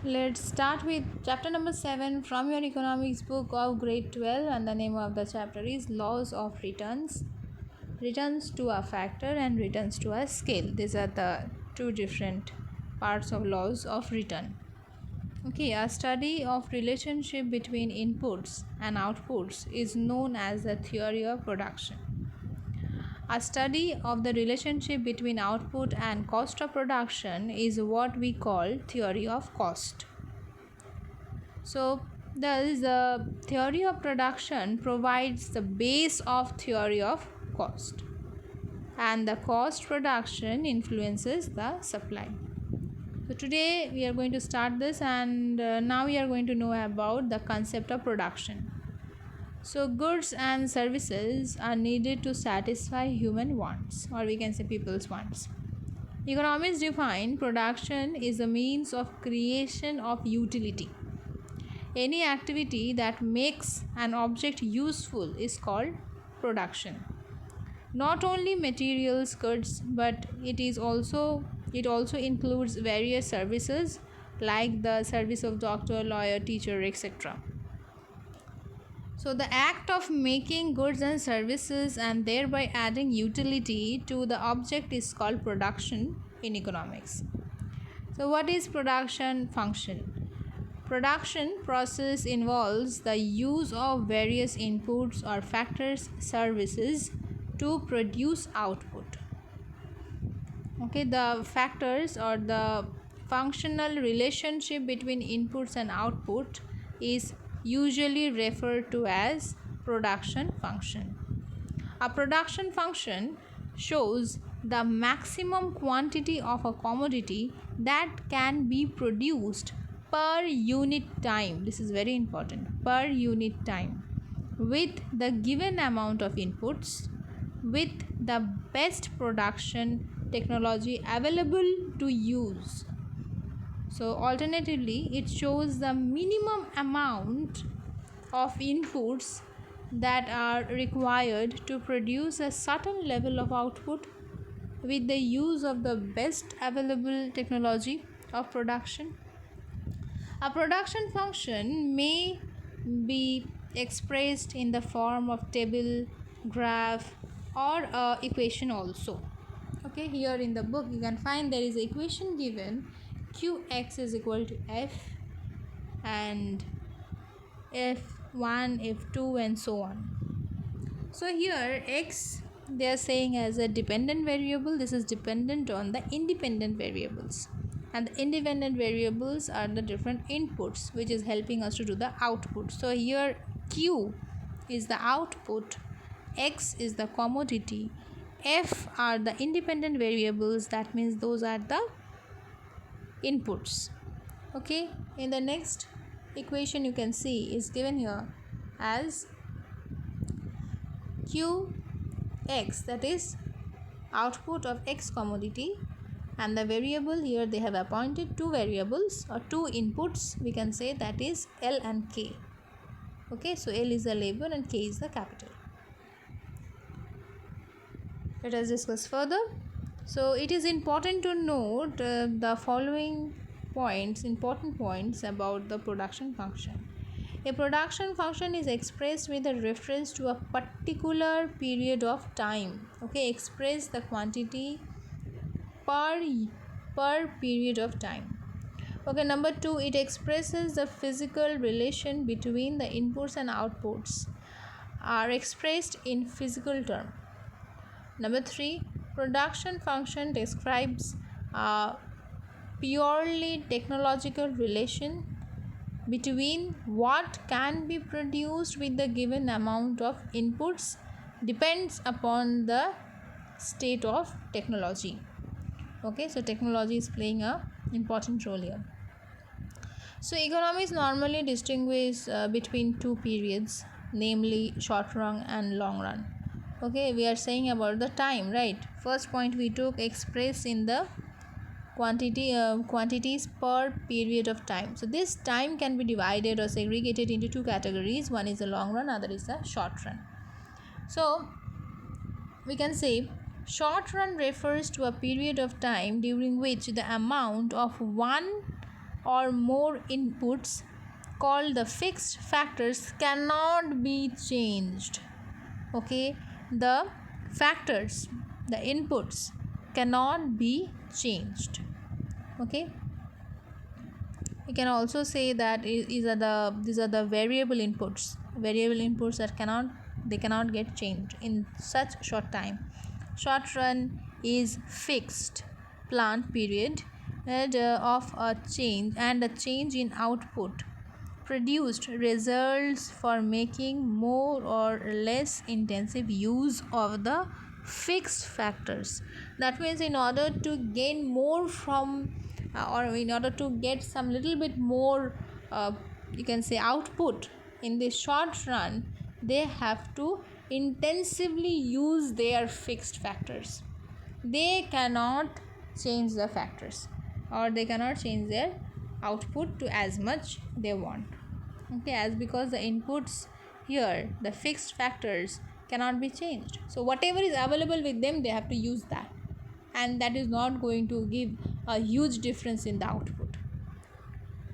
Let's start with chapter number 7 from your economics book of grade 12, and the name of the chapter is Laws of Returns. Returns to a factor and returns to a scale. These are the two different parts of laws of return. Okay, a study of relationship between inputs and outputs is known as the theory of production. A study of the relationship between output and cost of production is what we call theory of cost. So, the theory of production provides the base of theory of cost, and the cost production influences the supply. So today we are going to start this, and now we are going to know about the concept of production. So goods and services are needed to satisfy human wants, or we can say people's wants. Economists define production is a means of creation of utility. Any activity that makes an object useful is called production. Not only materials, goods, but it also includes various services like the service of doctor, lawyer, teacher, etc. So the act of making goods and services and thereby adding utility to the object is called production in economics. So what is production function? Production process involves the use of various inputs or factors, services to produce output. Okay, the factors or the functional relationship between inputs and output is usually referred to as production function. A production function shows the maximum quantity of a commodity that can be produced per unit time. This is very important. Per unit time, with the given amount of inputs, with the best production technology available to use. So alternatively, it shows the minimum amount of inputs that are required to produce a certain level of output with the use of the best available technology of production. A production function may be expressed in the form of table, graph, or equation also. Okay, here in the book you can find there is an equation given. Qx is equal to f and f1, f2 and so on. So here x they are saying as a dependent variable. This is dependent on the independent variables, and the independent variables are the different inputs which is helping us to do the output. So here q is the output, x is the commodity, f are the independent variables, that means those are the inputs. Okay, in the next equation you can see is given here as qx, that is output of x commodity, and the variable here they have appointed two variables or two inputs, we can say, that is L and K. Okay, so L is the labor and K is the capital. Let us discuss further. So it is important to note the following points, important points about the production function. A production function is expressed with a reference to a particular period of time. Okay, express the quantity per period of time. Okay, number 2, it expresses the physical relation between the inputs and outputs are expressed in physical term. Number 3, production function describes a purely technological relation between what can be produced with the given amount of inputs depends upon the state of technology. Okay, so technology is playing a important role here. So economists normally distinguish between two periods, namely short run and long run. Okay, we are saying about the time, right? First point we took expressed in the quantities per period of time. So this time can be divided or segregated into two categories. One is the long run, other is the short run. So we can say short run refers to a period of time during which the amount of one or more inputs called the fixed factors cannot be changed. Okay, the factors, the inputs cannot be changed. Okay, we can also say that these are the variable inputs that cannot get changed in such short time. Short run is fixed plant period of a change, and a change in output produced results for making more or less intensive use of the fixed factors. That means in order to gain more from or in order to get some little bit more you can say output in the short run, they have to intensively use their fixed factors. They cannot change the factors, or they cannot change their output to as much they want. Okay, as because the inputs here, the fixed factors cannot be changed, so whatever is available with them, they have to use that, and that is not going to give a huge difference in the output.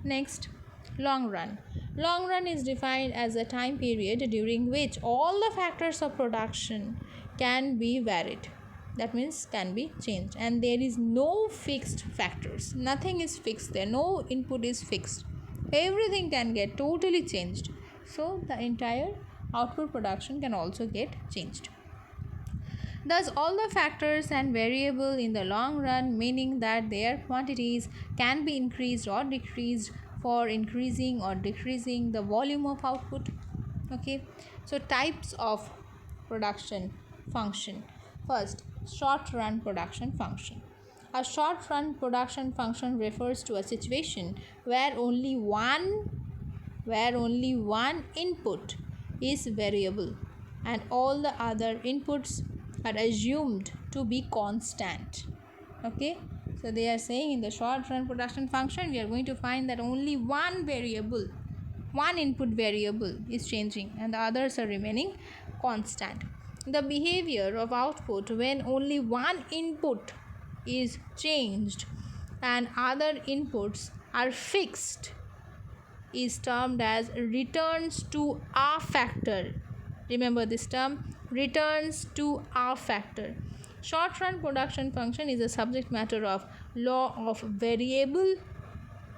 Next, long run. Long run is defined as a time period during which all the factors of production can be varied. That means can be changed, and there is no fixed factors. Nothing is fixed there. No input is fixed. Everything can get totally changed. So the entire output production can also get changed. Thus, all the factors and variable in the long run, meaning that their quantities can be increased or decreased for increasing or decreasing the volume of output. Okay, so types of production function. First, short run production function. A short run production function refers to a situation where only one input is variable and all the other inputs are assumed to be constant. Okay, so they are saying in the short run production function we are going to find that only one input variable is changing and the others are remaining constant. The behavior of output when only one input is changed and other inputs are fixed is termed as returns to a factor. Remember this term, returns to a factor. Short run production function is a subject matter of law of variable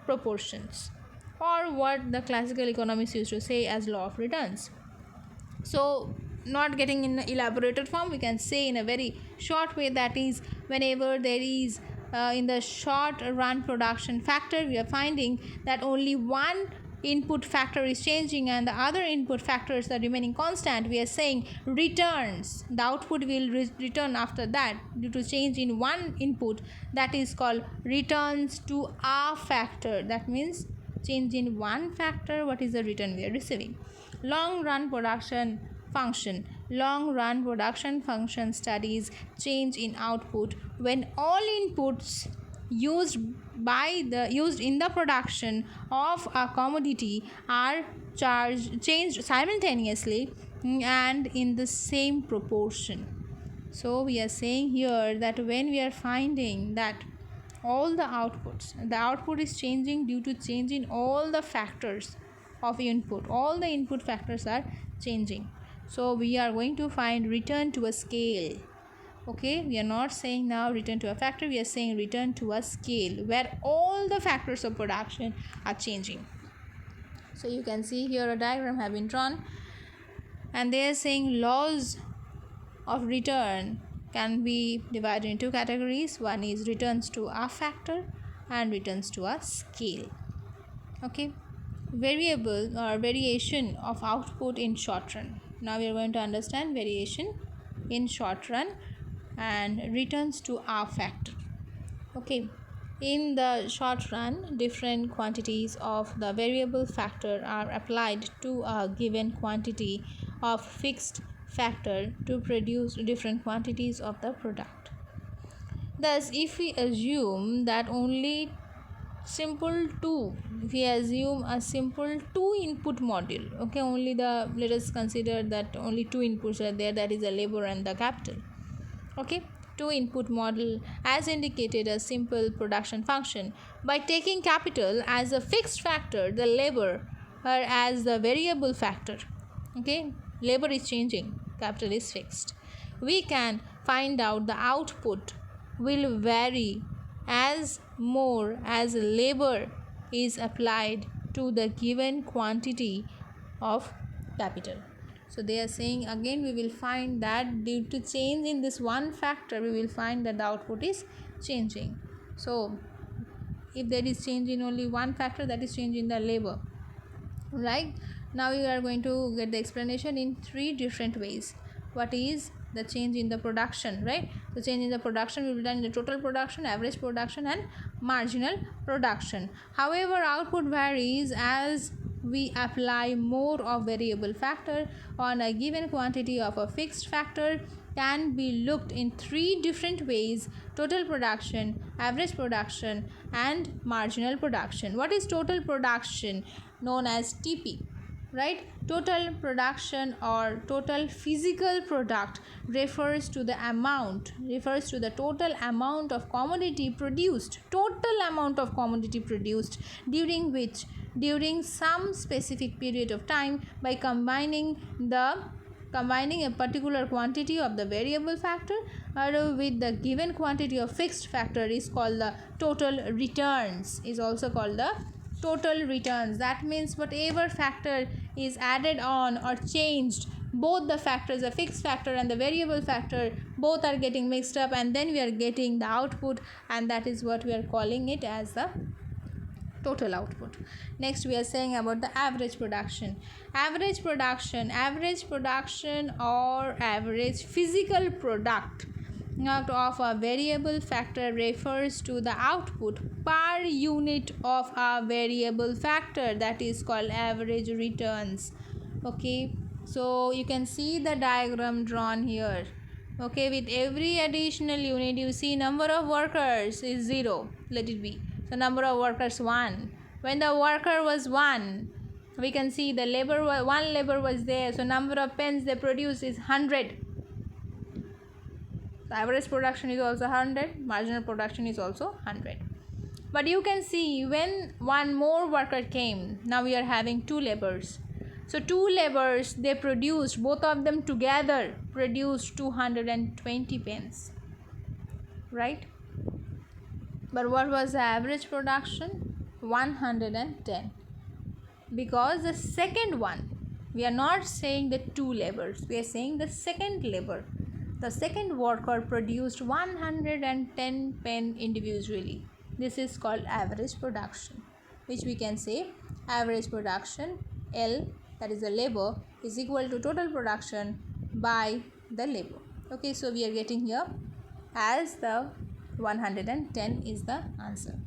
proportions, or what the classical economists used to say as law of returns. So not getting in elaborated form, we can say in a very short way, that is whenever there is in the short run production factor, we are finding that only one input factor is changing and the other input factors are remaining constant, we are saying returns, the output will return after that due to change in one input, that is called returns to a factor. That means change in one factor, what is the return we are receiving. Long run production function. Long run production function studies change in output when all inputs used in the production of a commodity are changed simultaneously and in the same proportion. So we are saying here that when we are finding that all the output is changing due to change in all the factors of input, all the input factors are changing, so we are going to find return to a scale. Okay, we are not saying now return to a factor, we are saying return to a scale where all the factors of production are changing. So you can see here a diagram have been drawn, and they are saying laws of return can be divided into categories. One is returns to a factor and returns to a scale. Okay, variable or variation of output in short run. Now we are going to understand variation in short run and returns to a factor. Okay, in the short run, different quantities of the variable factor are applied to a given quantity of fixed factor to produce different quantities of the product. Thus, if we assume that only if we assume a simple two input module, okay, let us consider that only two inputs are there, that is the labor and the capital. Okay, two-input model as indicated a simple production function. By taking capital as a fixed factor, the labor as the variable factor. Okay, labor is changing, capital is fixed. We can find out the output will vary as more as labor is applied to the given quantity of capital. So they are saying again we will find that due to change in this one factor we will find that the output is changing. So if there is change in only one factor, that is change in the labor, right? Now you are going to get the explanation in three different ways. What is the change in the production, right? The change in the production will be done in the total production, average production and marginal production. However, output varies as we apply more of variable factor on a given quantity of a fixed factor can be looked in three different ways: total production, average production and marginal production. What is total production? Known as TP, right? Total production or total physical product refers to the total amount of commodity produced, during some specific period of time by combining a particular quantity of the variable factor or with the given quantity of fixed factor is called the total returns, is also called the total returns. That means whatever factor is added on or changed, both the factors, the fixed factor and the variable factor, both are getting mixed up and then we are getting the output, and that is what we are calling it as the total output. Next we are saying about the average production. Average production or average physical product of a variable factor refers to the output per unit of a variable factor, that is called average returns. Okay, so you can see the diagram drawn here. Okay, with every additional unit you see number of workers is 0, let it be. So number of workers 1. When the worker was 1, we can see the one labor was there, so number of pens they produce is 100. The average production is also 100, marginal production is also 100. But you can see when one more worker came, now we are having 2 laborers. So 2 laborers, they produced, both of them together produced 220 pens, right? But what was the average production? 110. Because the second one, we are not saying the 2 laborers, we are saying the second labor. The second worker produced 110 pen individually. This is called average production, which we can say average production L, that is the labor, is equal to total production by the labor. Okay, so we are getting here as the 110 is the answer.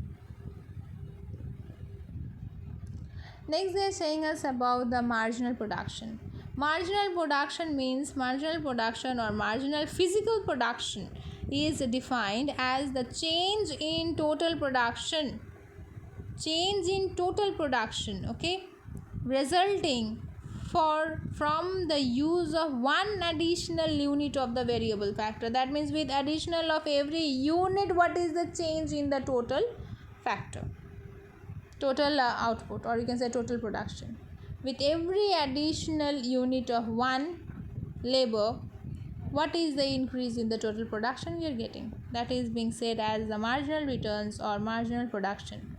Next they are saying us about the marginal production. Marginal production means marginal production or marginal physical production is defined as the change in total production, okay, resulting from the use of one additional unit of the variable factor. That means with additional of every unit, what is the change in the total factor, total output, or you can say total production. With every additional unit of one labor, what is the increase in the total production we are getting? That is being said as the marginal returns or marginal production.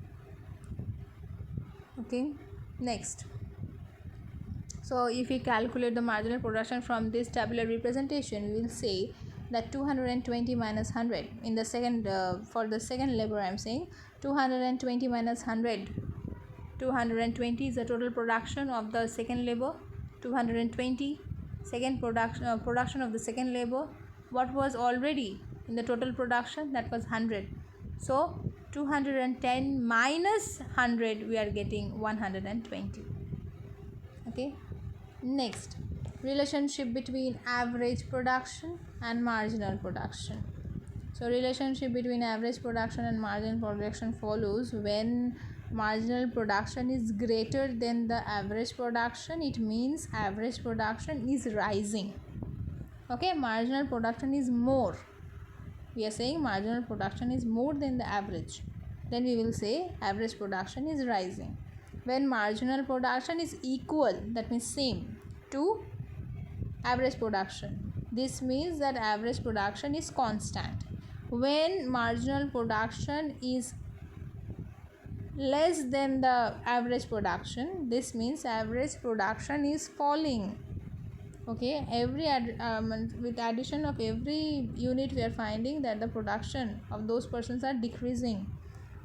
Okay, next. So if we calculate the marginal production from this tabular representation, we will say that 220 minus 100 in the second for the second labor I am saying 220 minus 100. 220 is the total production of the second labor. 220 second production of the second labor. What was already in the total production? That was 100. So 210 minus 100, we are getting 120. Okay, next, relationship between average production and marginal production. So relationship between average production and marginal production follows when marginal production is greater than the average production. It means average production is rising. Okay, marginal production is more. we are saying marginal production is more than the average, then we will say average production is rising. When marginal production is equal, that means same, to average production, this means that average production is constant. When marginal production is less than the average production, this means average production is falling. Okay, with addition of every unit, we are finding that the production of those persons are decreasing.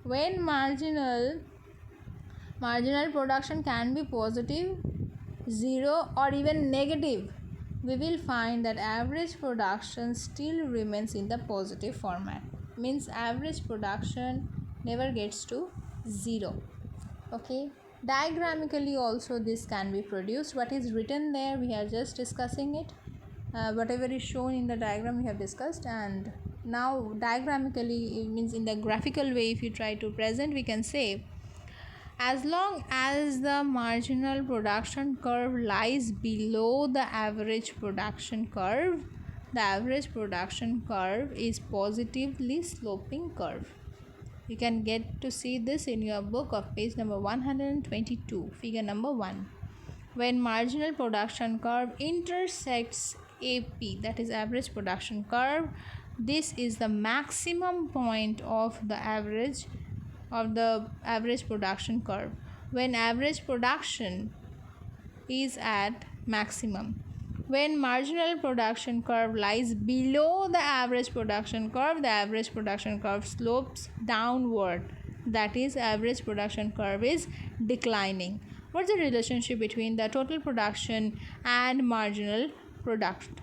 When marginal production can be positive, zero, or even negative, we will find that average production still remains in the positive format. Means average production never gets to zero. Okay, diagrammatically also this can be produced. What is written there, we are just discussing it. Whatever is shown in the diagram we have discussed, and now diagrammatically, it means in the graphical way, if you try to present, we can say as long as the marginal production curve lies below the average production curve, the average production curve is positively sloping curve. You can get to see this in your book of page number 122, figure number 1. When marginal production curve intersects AP, that is average production curve, this is the maximum point of the average production curve. When average production is at maximum. When marginal production curve lies below the average production curve, the average production curve slopes downward. That is, average production curve is declining. What's the relationship between the total production and marginal production?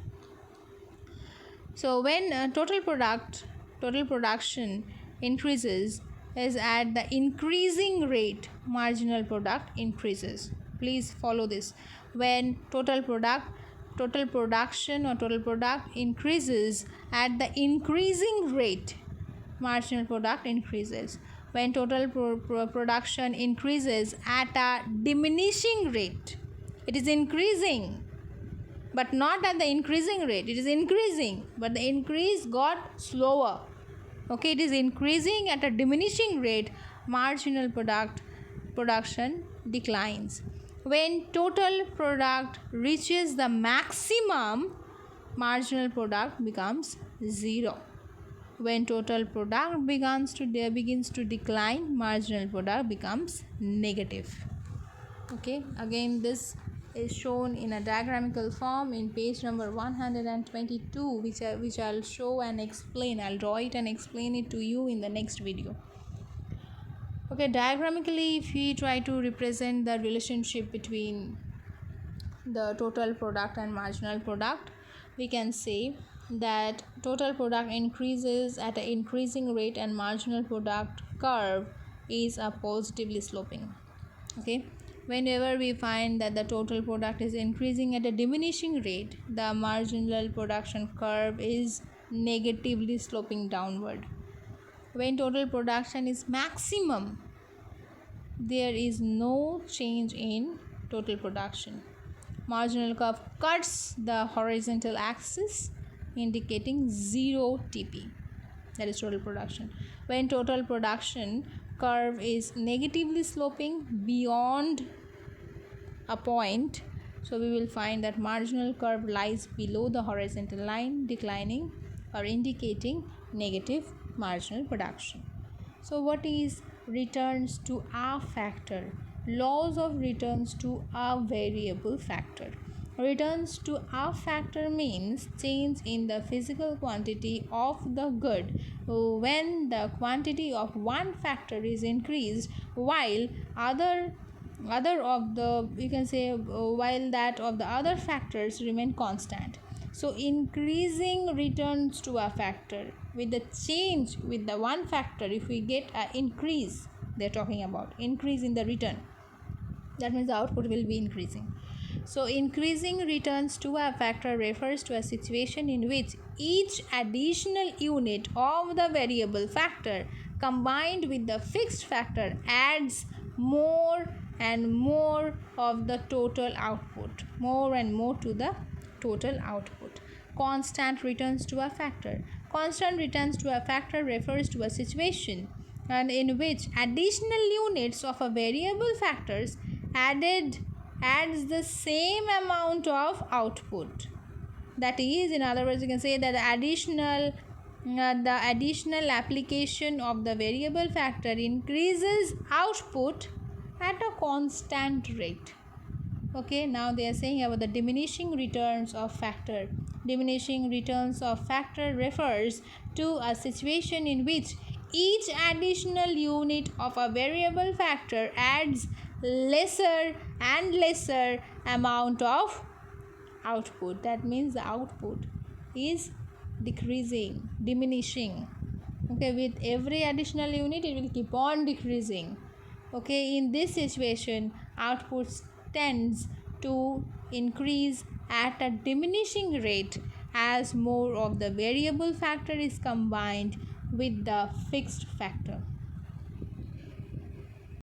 So when total production increases is at the increasing rate, marginal product increases. Please follow this. When total production or total product increases at the increasing rate, marginal product increases. When total production increases at a diminishing rate, it is increasing but not at the increasing rate. It is increasing but the increase got slower. Okay, it is increasing at a diminishing rate, marginal production declines. When total product reaches the maximum, marginal product becomes zero. When total product begins to decline, marginal product becomes negative. Okay, again this is shown in a diagrammatical form in page number 122, which I'll show and explain. I'll draw it and explain it to you in the next video. Okay, diagrammatically, if we try to represent the relationship between the total product and marginal product, we can say that total product increases at an increasing rate and marginal product curve is a positively sloping. Okay, whenever we find that the total product is increasing at a diminishing rate, the marginal production curve is negatively sloping downward. When total production is maximum, there is no change in total production. Marginal curve cuts the horizontal axis, indicating 0 TP, that is total production. When total production curve is negatively sloping beyond a point, so we will find that marginal curve lies below the horizontal line, declining or indicating negative marginal production. So what is returns to a factor? Laws of returns to a variable factor. Returns to a factor means change in the physical quantity of the good when the quantity of one factor is increased while while that of the other factors remain constant. So increasing returns to a factor with the change with the one factor, if we get an increase, they're talking about increase in the return, that means the output will be increasing. So increasing returns to a factor refers to a situation in which each additional unit of the variable factor combined with the fixed factor adds more and more of the total output, more and more to the total output. Constant returns to a factor. Constant returns to a factor refers to a situation and in which additional units of a variable factors adds the same amount of output. That is, in other words, you can say that the additional application of the variable factor increases output at a constant rate. Okay, now they are saying about the diminishing returns of factor. Diminishing returns of factor refers to a situation in which each additional unit of a variable factor adds lesser and lesser amount of output. That means the output is diminishing. Okay, with every additional unit it will keep on decreasing. Okay, in this situation output tends to increase at a diminishing rate as more of the variable factor is combined with the fixed factor.